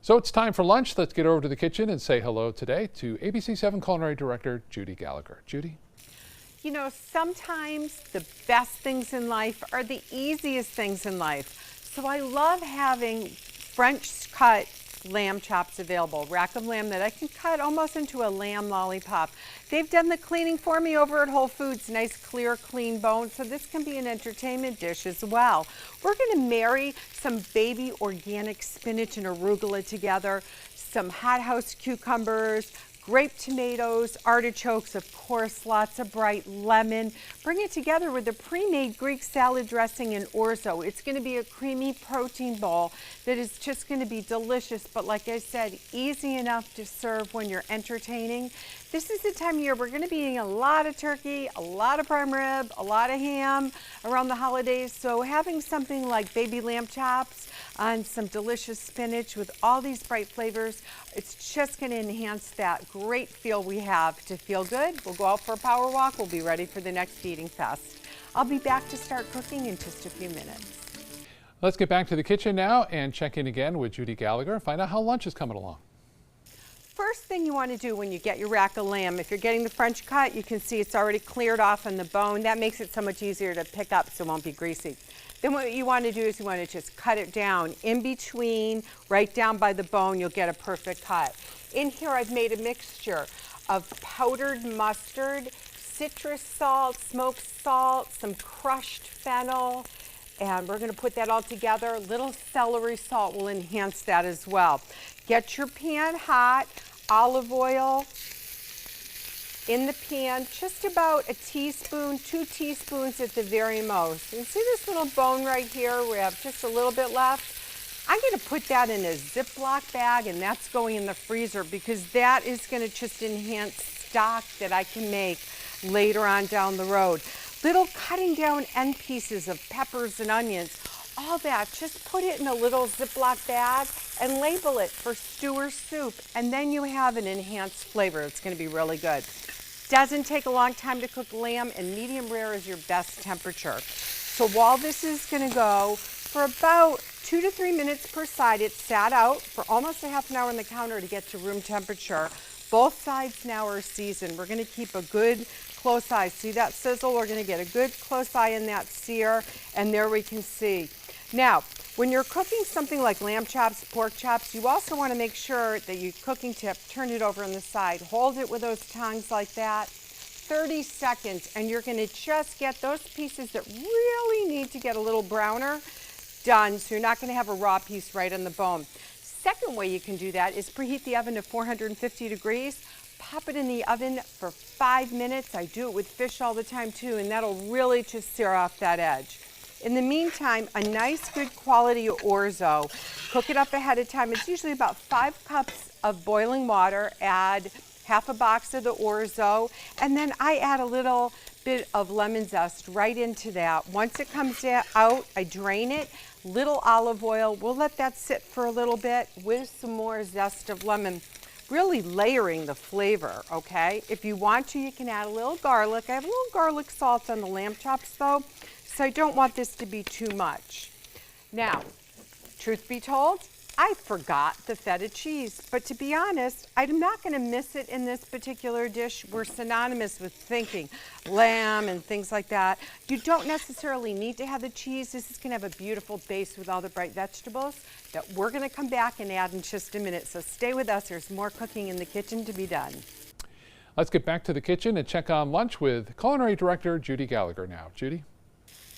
So it's time for lunch. Let's get over to the kitchen and say hello today to ABC7 Culinary Director Judi Gallagher. Judi? You know, sometimes the best things in life are the easiest things in life. So I love having French cut lamb chops available, rack of lamb that I can cut almost into a lamb lollipop. They've done the cleaning for me over at Whole Foods, nice clear clean bone, so this can be an entertainment dish as well. We're going to marry some baby organic spinach and arugula together, some hothouse cucumbers, grape tomatoes, artichokes, of course, lots of bright lemon. Bring it together with a pre-made Greek salad dressing and orzo. It's going to be a creamy protein bowl that is just going to be delicious, but like I said, easy enough to serve when you're entertaining. This is the time of year we're going to be eating a lot of turkey, a lot of prime rib, a lot of ham around the holidays, so having something like baby lamb chops and some delicious spinach with all these bright flavors, it's just going to enhance that great feel we have to feel good. We'll go out for a power walk. We'll be ready for the next eating fest. I'll be back to start cooking in just a few minutes. Let's get back to the kitchen now and check in again with Judi Gallagher and find out how lunch is coming along. First thing you want to do when you get your rack of lamb, if you're getting the French cut, you can see it's already cleared off on the bone. That makes it so much easier to pick up so it won't be greasy. Then what you want to do is you want to just cut it down in between, right down by the bone, you'll get a perfect cut. In here I've made a mixture of powdered mustard, citrus salt, smoked salt, some crushed fennel, and we're going to put that all together. A little celery salt will enhance that as well. Get your pan hot, olive oil in the pan, just about a teaspoon, 2 teaspoons at the very most. And see this little bone right here? We have just a little bit left. I'm going to put that in a Ziploc bag, and that's going in the freezer because that is going to just enhance stock that I can make later on down the road. Little cutting down end pieces of peppers and onions, all that, just put it in a little Ziploc bag and label it for stew or soup, and then you have an enhanced flavor. It's going to be really good. Doesn't take a long time to cook lamb, and medium rare is your best temperature. So while this is going to go for about 2 to 3 minutes per side, it sat out for almost a half an hour on the counter to get to room temperature. Both sides now are seasoned. We're going to keep a good close eye. See that sizzle? We're going to get a good close eye in that sear, and there we can see. Now, when you're cooking something like lamb chops, pork chops, you also want to make sure that your cooking tip, turn it over on the side. Hold it with those tongs like that. 30 seconds, and you're going to just get those pieces that really need to get a little browner done, so you're not going to have a raw piece right on the bone. Second way you can do that is preheat the oven to 450 degrees. Pop it in the oven for 5 minutes. I do it with fish all the time too, and that'll really just sear off that edge. In the meantime, a nice good quality orzo. Cook it up ahead of time. It's usually about 5 cups of boiling water. Add half a box of the orzo, and then I add a little bit of lemon zest right into that. Once it comes out, I drain it. Little olive oil. We'll let that sit for a little bit with some more zest of lemon. Really layering the flavor, okay? If you want to, you can add a little garlic. I have a little garlic salt on the lamb chops though, so I don't want this to be too much. Now, truth be told, I forgot the feta cheese, but to be honest, I'm not going to miss it in this particular dish. We're synonymous with thinking lamb and things like that. You don't necessarily need to have the cheese. This is going to have a beautiful base with all the bright vegetables that we're going to come back and add in just a minute. So stay with us. There's more cooking in the kitchen to be done. Let's get back to the kitchen and check on lunch with Culinary Director Judi Gallagher now. Judi?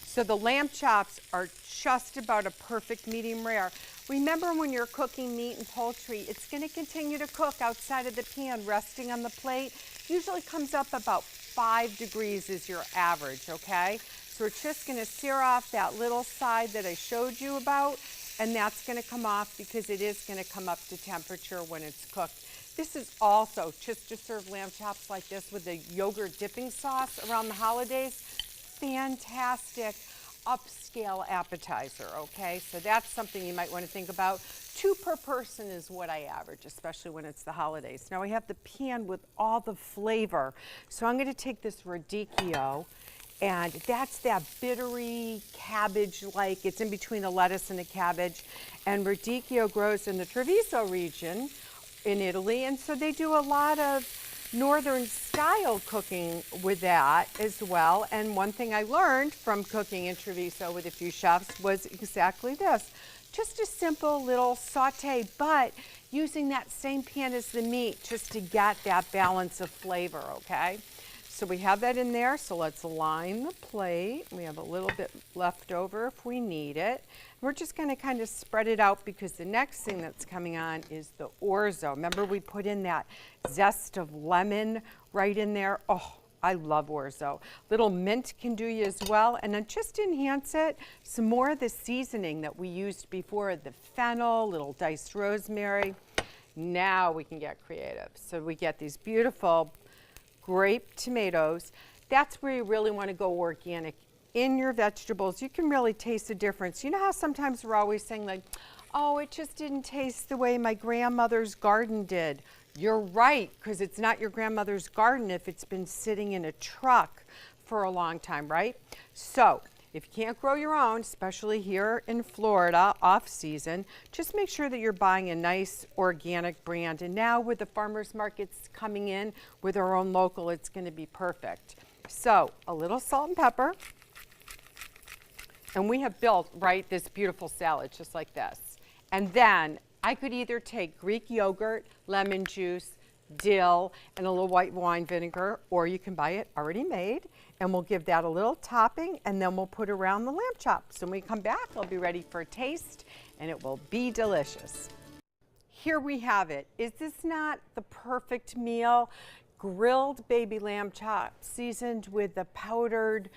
So the lamb chops are just about a perfect medium rare. Remember, when you're cooking meat and poultry, it's going to continue to cook outside of the pan, resting on the plate. Usually comes up about 5 degrees is your average, okay? So we're just going to sear off that little side that I showed you about, and that's going to come off because it is going to come up to temperature when it's cooked. This is also just to serve lamb chops like this with a yogurt dipping sauce around the holidays. Fantastic upscale appetizer, okay? So that's something you might want to think about. 2 per person is what I average, especially when it's the holidays. Now I have the pan with all the flavor. So I'm going to take this radicchio And that's that bittery cabbage-like, it's in between a lettuce and a cabbage. And radicchio grows in the Treviso region in Italy, and so they do a lot of northern style cooking with that as well. And one thing I learned from cooking in Treviso with a few chefs was exactly this. Just a simple little saute, but using that same pan as the meat just to get that balance of flavor, okay? So we have that in there, so let's line the plate. We have a little bit left over if we need it. We're just gonna kind of spread it out because the next thing that's coming on is the orzo. Remember we put in that zest of lemon right in there? Oh, I love orzo. Little mint can do you as well. And then just enhance it, some more of the seasoning that we used before, the fennel, little diced rosemary. Now we can get creative. So we get these beautiful grape tomatoes. That's where you really want to go organic in your vegetables. You can really taste the difference. You know how sometimes we're always saying like, oh, it just didn't taste the way my grandmother's garden did. You're right, because it's not your grandmother's garden if it's been sitting in a truck for a long time, right? So if you can't grow your own, especially here in Florida, off season, just make sure that you're buying a nice organic brand. And now with the farmers markets coming in with our own local, it's going to be perfect. So a little salt and pepper. And we have built, right, this beautiful salad just like this. And then I could either take Greek yogurt, lemon juice, dill, and a little white wine vinegar, or you can buy it already made, and we'll give that a little topping, and then we'll put around the lamb chops. So when we come back, it'll be ready for a taste, and it will be delicious. Here we have it. Is this not the perfect meal? Grilled baby lamb chops seasoned with the powdered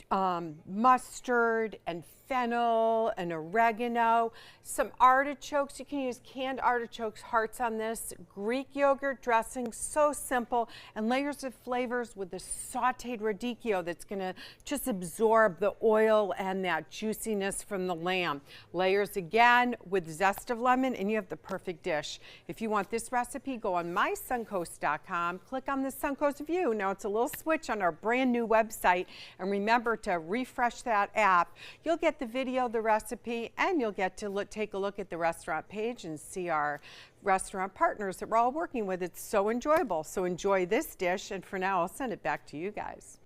mustard and fennel and oregano, some artichokes. You can use canned artichokes, hearts on this, Greek yogurt dressing, so simple, and layers of flavors with the sauteed radicchio that's gonna just absorb the oil and that juiciness from the lamb. Layers again with zest of lemon, and you have the perfect dish. If you want this recipe, go on mysuncoast.com, click on the Suncoast View. Now it's a little switch on our brand new website, and remember to refresh that app. You'll get the video, the recipe, and you'll get to take a look at the restaurant page and see our restaurant partners that we're all working with. It's so enjoyable. So enjoy this dish, and for now, I'll send it back to you guys.